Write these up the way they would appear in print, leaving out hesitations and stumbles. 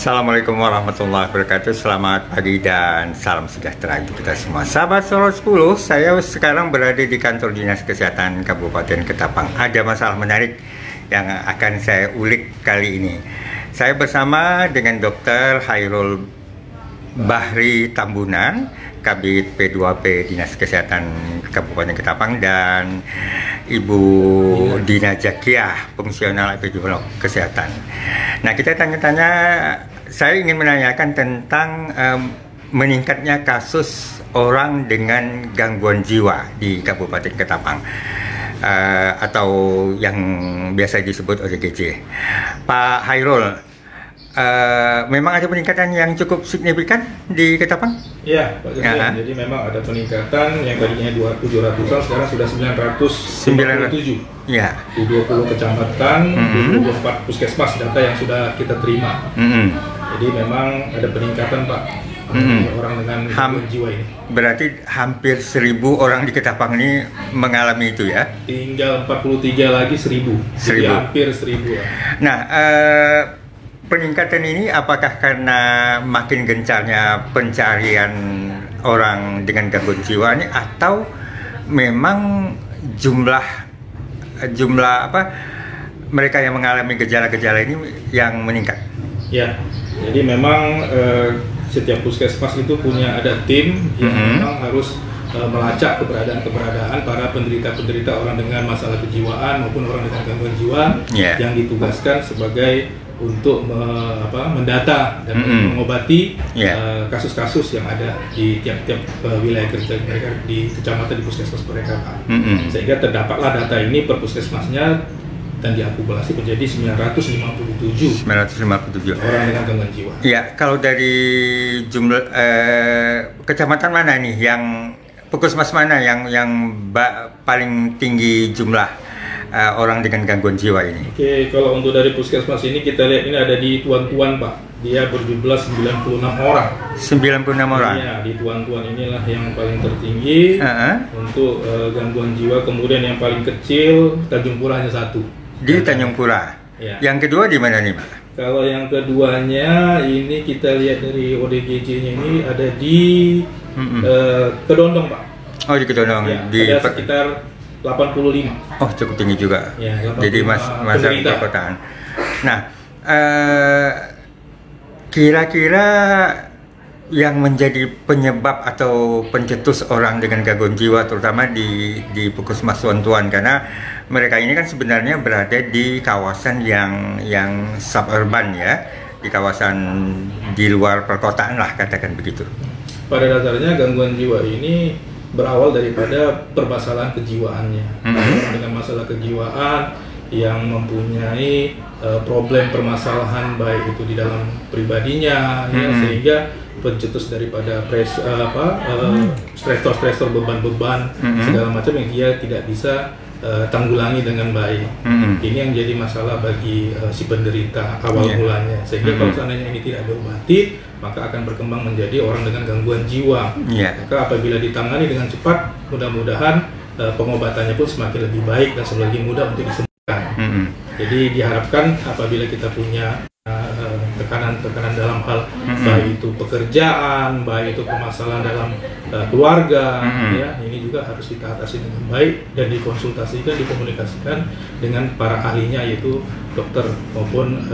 Assalamualaikum warahmatullahi wabarakatuh. Selamat pagi dan salam sejahtera untuk kita semua. Sahabat Solo 10, saya sekarang berada di kantor Dinas Kesehatan Kabupaten Ketapang. Ada masalah menarik yang akan saya ulik kali ini. Saya bersama dengan Dr. Hairul Bahri Tambunan, Kabid P2P Dinas Kesehatan Kabupaten Ketapang, dan Ibu Dina Jakiah, Fungsional Epidemiolog Kesehatan. Nah, kita tanya-tanya, saya ingin menanyakan tentang meningkatnya kasus orang dengan gangguan jiwa di Kabupaten Ketapang, atau yang biasa disebut ODGJ. Pak Hairul, memang ada peningkatan yang cukup signifikan di Ketapang? Iya, Pak Dirjen. Jadi memang ada peningkatan yang tadinya 700-an, sekarang sudah 997. Ya. Di 20 kecamatan, 24 puskesmas data yang sudah kita terima. Jadi memang ada peningkatan, Pak, orang dengan gangguan jiwa ini. Berarti hampir 1000 orang di Ketapang ini mengalami itu ya? Tinggal 43 lagi 1000. Jadi hampir 1000. Nah, peningkatan ini apakah karena makin gencarnya pencarian orang dengan gangguan jiwa ini, atau memang jumlah mereka yang mengalami gejala-gejala ini yang meningkat? Ya, jadi memang setiap puskesmas itu punya ada tim yang memang harus melacak keberadaan para penderita orang dengan masalah kejiwaan maupun orang dengan gangguan jiwa yang ditugaskan sebagai untuk mendata dan mengobati kasus-kasus yang ada di tiap-tiap wilayah kerja mereka, di kecamatan, di puskesmas mereka, Pak. Sehingga terdapatlah data ini per puskesmasnya dan diakumulasi menjadi 957 orang dengan gangguan jiwa. Ya, kalau dari jumlah kecamatan mana nih, yang puskesmas mana yang paling tinggi jumlah orang dengan gangguan jiwa ini? Oke, kalau untuk dari puskesmas ini kita lihat ini ada di Tuan-Tuan, Pak. Dia berjumlah 96 orang. 96 orang? Iya, di Tuan-Tuan inilah yang paling tertinggi untuk gangguan jiwa. Kemudian yang paling kecil Tanjung Pura hanya 1. Di Tanjung Pura? Ya. Yang kedua di mana nih, Pak? Kalau yang keduanya ini kita lihat dari ODGJ-nya ini ada di Kedondong, Pak. Oh, di Kedondong. Ya, ada sekitar 85. Oh, cukup tinggi juga. Ya, jadi masa perkotaan. Nah, kira-kira yang menjadi penyebab atau pencetus orang dengan gangguan jiwa, terutama di puskesmas Tuan-Tuan, karena mereka ini kan sebenarnya berada di kawasan yang suburban ya, di kawasan di luar perkotaan lah, katakan begitu. Pada dasarnya gangguan jiwa ini berawal daripada permasalahan kejiwaannya. Orang dengan masalah kejiwaan yang mempunyai problem permasalahan baik itu di dalam pribadinya, ya, sehingga pencetus daripada stresor beban-beban segala macam yang dia tidak bisa tanggulangi dengan baik. Ini yang jadi masalah bagi si penderita awal mulanya, sehingga kalau seandainya ini tidak diobati, maka akan berkembang menjadi orang dengan gangguan jiwa. Maka apabila ditangani dengan cepat, mudah-mudahan pengobatannya pun semakin lebih baik dan semakin mudah untuk disembuhkan. Jadi diharapkan apabila kita punya tekanan dalam hal baik itu pekerjaan, baik itu permasalahan dalam keluarga, ya, ini juga harus kita atasi dengan baik dan dikonsultasikan, dikomunikasikan dengan para ahlinya, yaitu dokter maupun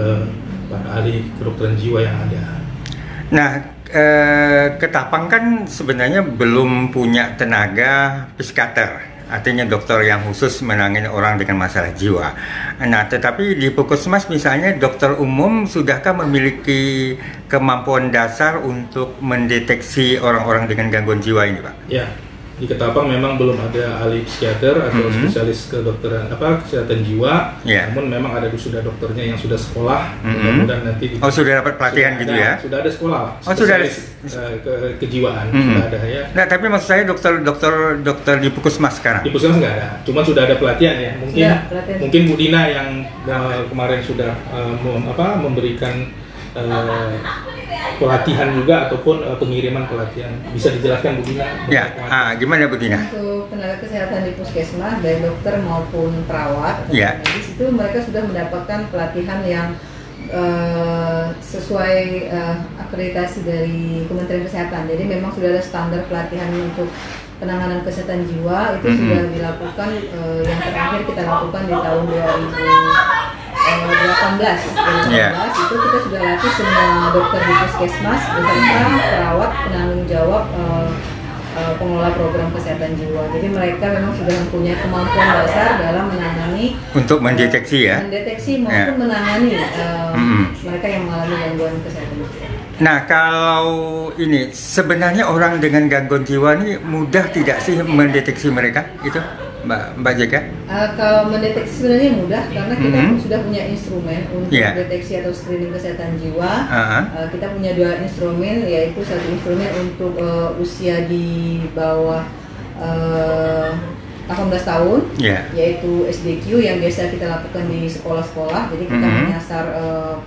para ahli kedokteran jiwa yang ada. Nah, Ketapang kan sebenarnya belum punya tenaga psikiater, artinya dokter yang khusus menangani orang dengan masalah jiwa. Nah, tetapi di puskesmas misalnya, dokter umum sudahkah memiliki kemampuan dasar untuk mendeteksi orang-orang dengan gangguan jiwa ini, Pak? Ya, di Ketapang memang belum ada ahli psikiater atau spesialis kedokteran kesehatan jiwa. Namun memang sudah dokternya yang sudah sekolah. Mudah-mudahan nanti sudah dapat pelatihan gitu ya? Sudah ada sekolah. Sudah ada kejiwaan sudah ada ya. Nah, tapi maksud saya dokter di puskesmas sekarang? Di puskesmas nggak ada. Cuma sudah ada pelatihan ya. Mungkin Bu Dina yang kemarin sudah memberikan pelatihan juga, ataupun pengiriman pelatihan. Bisa dijelaskan Bu Dina? Ya, gimana Bu Dina? Untuk tenaga kesehatan di puskesmas, baik dokter maupun perawat atau medis, itu mereka sudah mendapatkan pelatihan yang sesuai akreditasi dari Kementerian Kesehatan. Jadi memang sudah ada standar pelatihan untuk penanganan kesehatan jiwa itu sudah dilakukan, yang terakhir kita lakukan di tahun 2018. Itu kita sudah latih semua dokter di puskesmas beserta perawat penanggung jawab pengelola program kesehatan jiwa. Jadi mereka memang sudah mempunyai kemampuan dasar dalam menangani untuk mendeteksi maupun menangani mereka yang mengalami gangguan kesehatan jiwa. Nah, kalau ini sebenarnya orang dengan gangguan jiwa ini mudah tidak sih mendeteksi mereka itu, Mbak Jeka? Kalau mendeteksi sebenarnya mudah karena kita sudah punya instrumen untuk deteksi atau screening kesehatan jiwa. Kita punya 2 instrumen, yaitu satu instrumen untuk usia di bawah 18 tahun, yaitu SDQ yang biasa kita lakukan di sekolah-sekolah. Jadi kita menyasar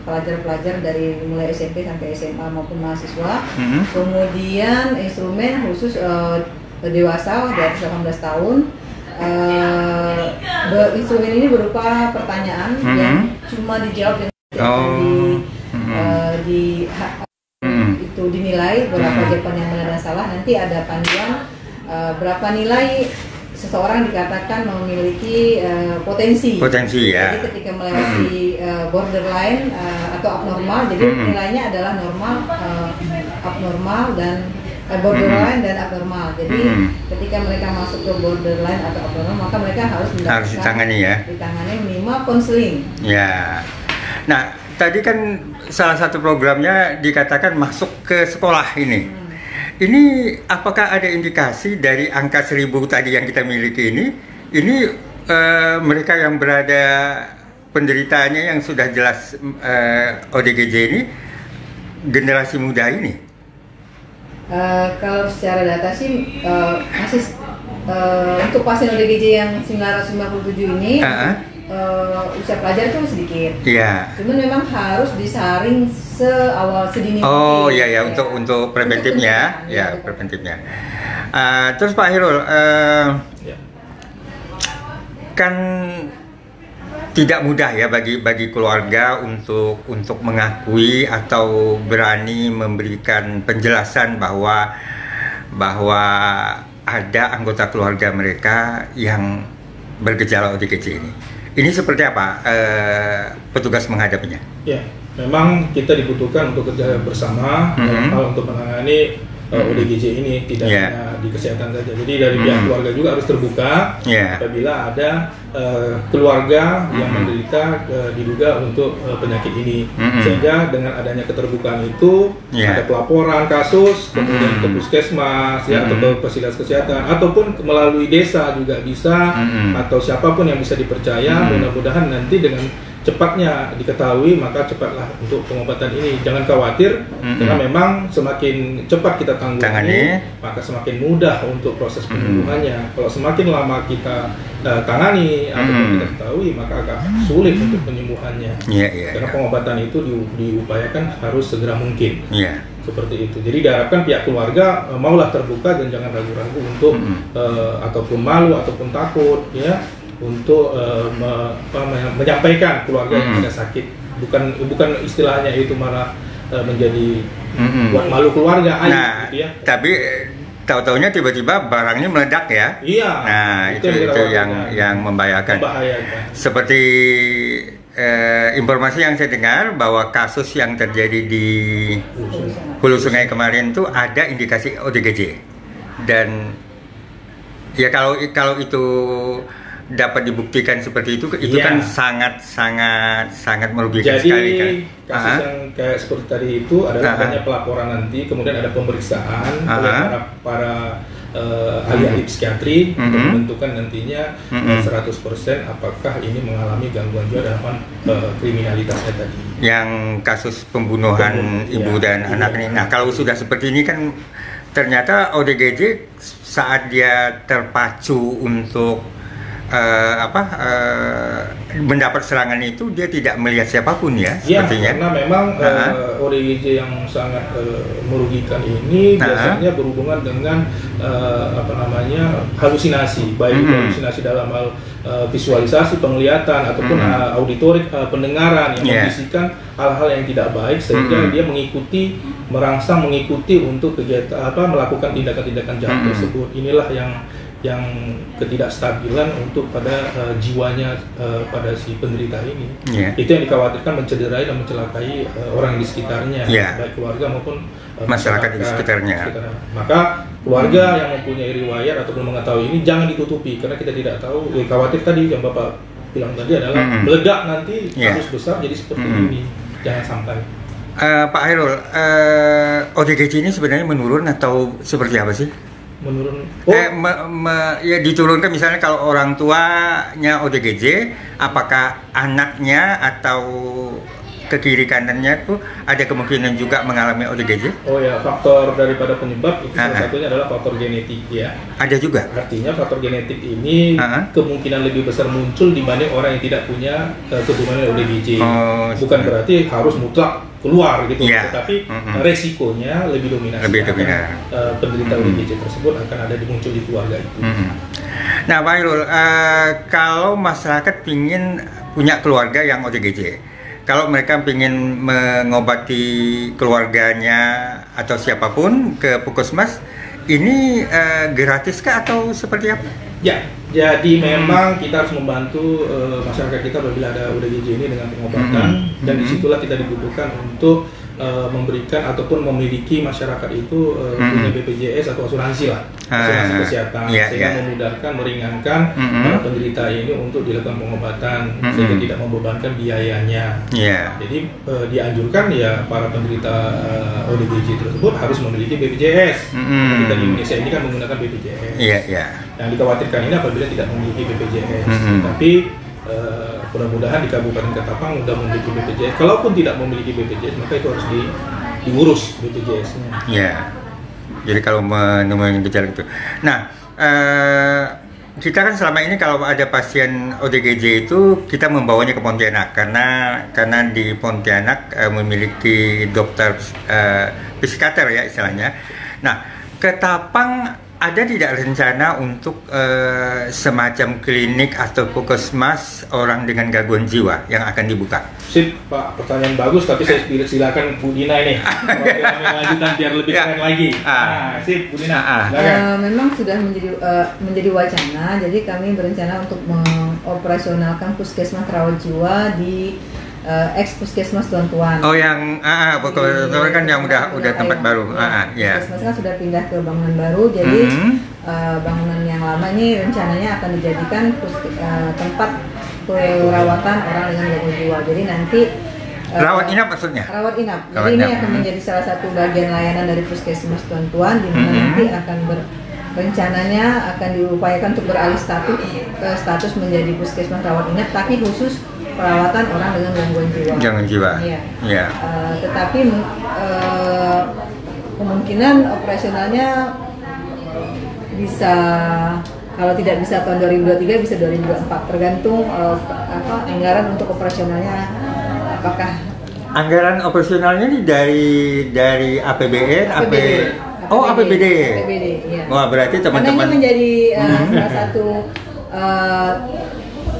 pelajar-pelajar dari mulai SMP sampai SMA maupun mahasiswa. Kemudian instrumen khusus dewasa di atas 18 tahun. Instrumen ini berupa pertanyaan yang cuma dijawab itu dinilai berapa jawaban yang benar dan salah. Nanti ada panduan berapa nilai seseorang dikatakan memiliki potensi ya. Jadi ketika melewati borderline atau abnormal, jadi nilainya adalah normal, abnormal dan borderline dan abnormal. Jadi ketika mereka masuk ke borderline atau abnormal, maka mereka harus ditangani minimal konseling. Ya. Nah, tadi kan salah satu programnya dikatakan masuk ke sekolah ini. Ini apakah ada indikasi dari angka 1000 tadi yang kita miliki ini mereka yang berada penderitaannya yang sudah jelas ODGJ ini generasi muda ini? Kalau secara data sih masih untuk pasien ODGJ yang 957 ini usia pelajar itu sedikit. Cuman memang harus disaring sedini mungkin. Iya untuk preventifnya, preventifnya. Terus Pak Hairul, kan tidak mudah ya bagi keluarga untuk mengakui atau berani memberikan penjelasan bahwa ada anggota keluarga mereka yang bergejala ODGJ ini. Ini seperti apa petugas menghadapinya? Ya, memang kita dibutuhkan untuk kerja bersama dalam hal untuk menangani ODGJ ini, tidak hanya di kesehatan saja. Jadi dari pihak keluarga juga harus terbuka apabila ada keluarga yang menderita diduga untuk penyakit ini. Sehingga dengan adanya keterbukaan itu ada pelaporan kasus, kemudian ke puskesmas atau ke fasilitas kesehatan, ataupun melalui desa juga bisa, atau siapapun yang bisa dipercaya. Mudah-mudahan nanti dengan cepatnya diketahui, maka cepatlah untuk pengobatan ini. Jangan khawatir, karena memang semakin cepat kita tangani, maka semakin mudah untuk proses penyembuhannya. Kalau semakin lama kita tangani atau kita ketahui, maka agak sulit untuk penyembuhannya. Karena pengobatan itu diupayakan harus segera mungkin. Seperti itu. Jadi diharapkan pihak keluarga maulah terbuka dan jangan ragu-ragu untuk ataupun malu ataupun takut untuk menyampaikan keluarga yang ada sakit. Bukan istilahnya itu malah menjadi buat malu keluarga gitu ya. Tapi tahu-taunya tiba-tiba barangnya meledak ya. Nah, itu yang membahayakan. Seperti informasi yang saya dengar bahwa kasus yang terjadi di Hulu Sungai kemarin itu ada indikasi ODGJ. Dan ya kalau itu dapat dibuktikan seperti itu kan sangat merugikan sekali kan. Jadi kasus yang kayak seperti tadi itu adalah adanya pelaporan nanti, kemudian ada pemeriksaan oleh para ahli-ahli psikiatri untuk menentukan nantinya 100% apakah ini mengalami gangguan jiwa dalam kriminalitasnya tadi. Yang kasus pembunuhan ibu dan anak ini. Nah, kalau sudah seperti ini kan ternyata ODGJ saat dia terpacu untuk mendapat serangan itu dia tidak melihat siapapun ya, sepertinya. Karena memang ODGJ yang sangat merugikan ini biasanya berhubungan dengan halusinasi, baik halusinasi dalam hal visualisasi, penglihatan ataupun auditorik, pendengaran yang membisikkan hal-hal yang tidak baik sehingga dia merangsang mengikuti untuk kegiatan melakukan tindakan-tindakan jahat tersebut. Inilah yang ketidakstabilan untuk pada jiwanya pada si penderita ini. Itu yang dikhawatirkan mencederai dan mencelakai orang di sekitarnya, baik keluarga maupun masyarakat di sekitarnya. Maka keluarga yang mempunyai riwayat ataupun mengetahui ini jangan ditutupi, karena kita tidak tahu. Khawatir tadi yang Bapak bilang tadi adalah meledak nanti kasus besar jadi seperti ini. Jangan sampai. Pak Hairul, ODGJ ini sebenarnya menurun atau seperti apa sih? Menurun. Ya diturunkan misalnya kalau orang tuanya ODGJ, apakah anaknya atau ke kiri kanannya tuh ada kemungkinan juga mengalami ODGJ? Oh ya, faktor daripada penyebab itu salah satunya adalah faktor genetik ya. Ada juga. Artinya faktor genetik ini kemungkinan lebih besar muncul dibanding orang yang tidak punya keturunan ODGJ. Bukan berarti harus mutlak keluar gitu, tetapi resikonya lebih dominan. Penderita ODGJ tersebut akan ada muncul di keluarga itu. Nah, Pak Hairul, kalau masyarakat ingin punya keluarga yang ODGJ, kalau mereka ingin mengobati keluarganya atau siapapun ke Puskesmas, ini gratiskah atau seperti apa? Ya, jadi memang kita harus membantu masyarakat kita apabila ada ODGJ ini dengan pengobatan, dan disitulah kita dibutuhkan untuk memberikan ataupun memiliki masyarakat itu punya BPJS atau asuransi lah, asuransi kesehatan, sehingga memudahkan, meringankan para penderita ini untuk dilakukan pengobatan sehingga tidak membebankan biayanya. Jadi dianjurkan ya para penderita ODGJ tersebut harus memiliki BPJS. Kita di Indonesia ini kan menggunakan BPJS. Yang dikhawatirkan ini apabila tidak memiliki BPJS, tapi mudah-mudahan di Kabupaten Ketapang sudah memiliki BPJS. Kalaupun tidak memiliki BPJS, maka itu harus diurus BPJS-nya. Jadi kalau menemui gejala itu. Nah, kita kan selama ini kalau ada pasien ODGJ itu kita membawanya ke Pontianak karena di Pontianak memiliki dokter psikiater ya istilahnya. Nah, Ketapang ada tidak rencana untuk semacam klinik atau puskesmas orang dengan gangguan jiwa yang akan dibuka? Sip, Pak, pertanyaan bagus, tapi saya silakan Bu Dina ini lanjutan biar lebih keren lagi. Sip, Bu Dina. Memang sudah menjadi wacana, jadi kami berencana untuk mengoperasionalkan puskesmas rawat jiwa di ex puskesmas Tuan-Tuan. Oh, yang pokoknya kan yang udah tempat baru. Puskesmas kan sudah pindah ke bangunan baru, jadi bangunan yang lama ini rencananya akan dijadikan tempat perawatan orang dengan gangguan jiwa. Jadi nanti rawat inap maksudnya? Rawat inap. Jadi ini akan menjadi salah satu bagian layanan dari puskesmas Tuan-Tuan, di mana nanti akan rencananya akan diupayakan untuk beralih status menjadi puskesmas rawat inap, tapi khusus perawatan orang dengan gangguan jiwa. Tetapi kemungkinan operasionalnya bisa, kalau tidak bisa tahun 2023 bisa 2024, tergantung anggaran untuk operasionalnya apakah. Anggaran operasionalnya ini dari APBN, APBD. Iya. Wah, berarti teman-teman. Karena ini menjadi salah satu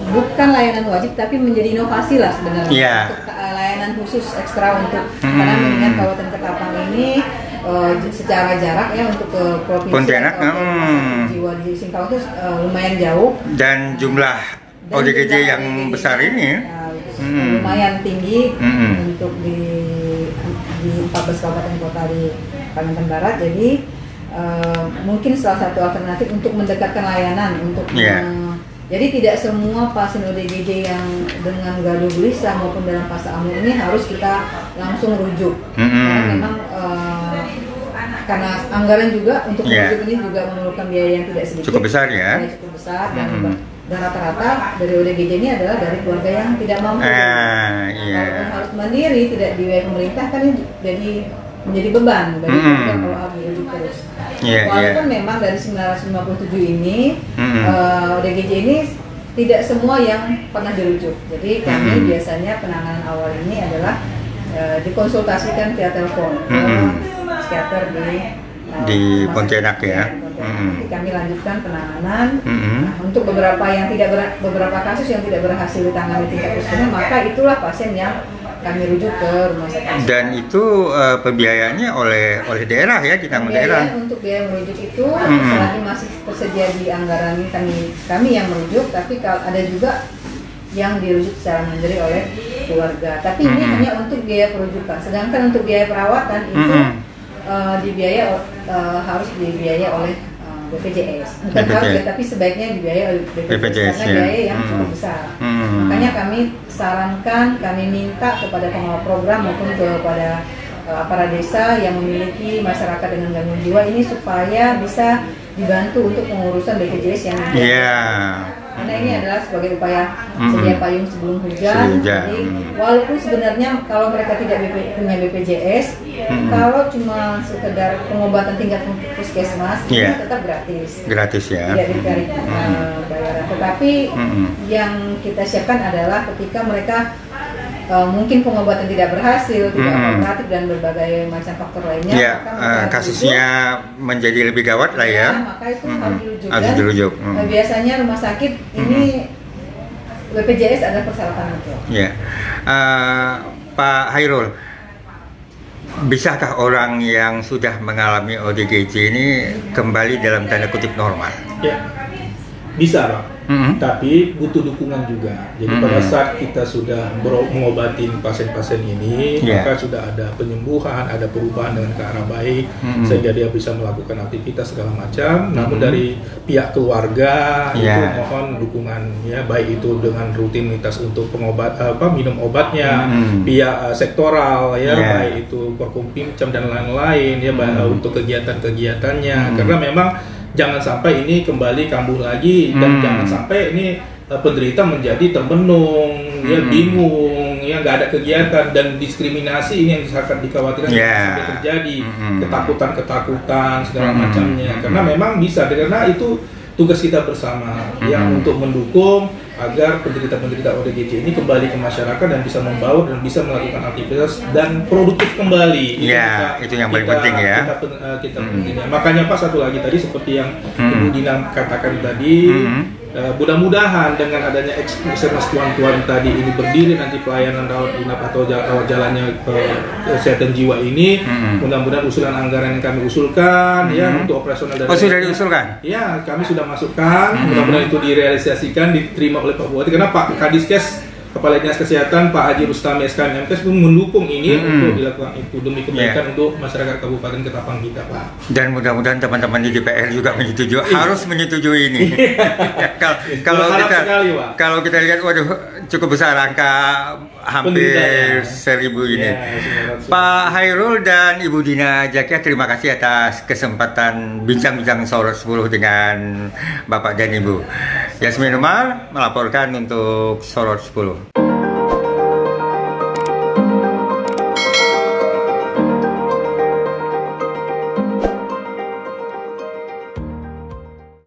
bukan layanan wajib, tapi menjadi inovasi lah sebenarnya. Untuk layanan khusus ekstra untuk karena mengingat Kabupaten Ketapang ini secara jarak ya untuk ke provinsi Pontianak jiwa di Singkawang itu lumayan jauh, dan jumlah ODGJ yang besar ini lumayan tinggi untuk di 14 kabupaten kota di Kalimantan Barat. Jadi mungkin salah satu alternatif untuk mendekatkan layanan untuk jadi tidak semua pasien ODGJ yang dengan gaduh gelisah maupun dalam fase amil ini harus kita langsung rujuk. Karena memang karena anggaran juga untuk rujuk ini juga memerlukan biaya yang tidak sedikit. Cukup besar ya. Cukup besar, dan rata-rata dari ODGJ ini adalah dari keluarga yang tidak mampu. Kalau harus mandiri, tidak dibiayai pemerintah, kan ini jadi menjadi beban bagi kita kalau harus rujuk terus. Walaupun memang dari 957 ini ODGJ ini tidak semua yang pernah dirujuk. Jadi kami biasanya penanganan awal ini adalah dikonsultasikan via telepon ke psikiater di Pontianak ya. Nanti kami lanjutkan penanganan. Nah, untuk beberapa kasus yang tidak berhasil ditangani tingkat puskesmas, maka itulah pasien yang kami rujuk ke rumah sakit. Dan itu pembiayaannya oleh daerah ya, ditanggung daerah. Untuk biaya merujuk itu selagi masih tersedia di anggaran kami yang merujuk, tapi ada juga yang dirujuk secara mandiri oleh keluarga. Tapi ini hanya untuk biaya perujukan. Sedangkan untuk biaya perawatan itu harus dibiayai oleh BPJS. Bukan harus ya, tapi sebaiknya dibiayai oleh BPJS karena biaya yang cukup besar. Makanya kami sarankan, kami minta kepada pengelola program maupun kepada aparat desa yang memiliki masyarakat dengan gangguan jiwa ini supaya bisa dibantu untuk pengurusan BPJS yang karena ini adalah sebagai upaya sedia payung sebelum hujan. Jadi walaupun sebenarnya kalau mereka tidak punya BPJS, kalau cuma sekedar pengobatan tingkat puskesmas ini tetap gratis. Gratis ya. Tidak ditarik bayaran. Tetapi yang kita siapkan adalah ketika mereka mungkin pengobatan tidak berhasil, tidak kooperatif dan berbagai macam faktor lainnya, kasusnya menjadi lebih gawat lah ya. Maka itu harus dirujuk. Biasanya rumah sakit ini BPJS ada persyaratan itu. Pak Hairul, bisakah orang yang sudah mengalami ODGJ ini kembali dalam tanda kutip normal? Ya, bisa Pak. Tapi butuh dukungan juga. Jadi pada saat kita sudah mengobati pasien-pasien ini, maka sudah ada penyembuhan, ada perubahan dengan ke arah baik, sehingga dia bisa melakukan aktivitas segala macam. Namun dari pihak keluarga itu mohon dukungan ya, baik itu dengan rutinitas untuk minum obatnya, pihak sektoral ya, baik itu Forkompimcam dan lain-lain ya, untuk kegiatan-kegiatannya. Karena memang jangan sampai ini kembali kambuh lagi dan jangan sampai ini penderita menjadi termenung, ya bingung, ya nggak ada kegiatan dan diskriminasi ini yang sangat dikhawatirkan sampai terjadi, ketakutan segala macamnya. Karena memang bisa, karena itu tugas kita bersama yang untuk mendukung agar penderita-penderita ODGJ ini kembali ke masyarakat dan bisa membawa dan bisa melakukan aktivitas dan produktif kembali. Itu yang paling penting ya. Kita pentingnya. Makanya Pak, satu lagi tadi seperti yang Ibu Dina katakan tadi, mudah-mudahan dengan adanya Eksernas Tuan-Tuan tadi ini berdiri, nanti pelayanan rawat inap atau rawat jalannya kesehatan jiwa ini, mudah-mudahan usulan anggaran yang kami usulkan untuk operasional dari sudah diusulkan? Ya, kami sudah masukkan, mudah-mudahan itu direalisasikan, diterima oleh Pak Bupati, karena Pak Kadiskes, Kepala Dinas Kesehatan Pak Haji Rustami SK Menkes mendukung ini untuk dilakukan itu demi kebaikan untuk masyarakat Kabupaten Ketapang kita, Pak. Dan mudah-mudahan teman-teman di DPR juga menyetujui, harus menyetujui ini. Kalau kita lihat, waduh, cukup besar angka hampir 1000 ini. Pak Hairul dan Ibu Dina Zakia, terima kasih atas kesempatan bincang-bincang Sorot 10 dengan Bapak dan Ibu. Yasmin Umar melaporkan untuk Sorot 10.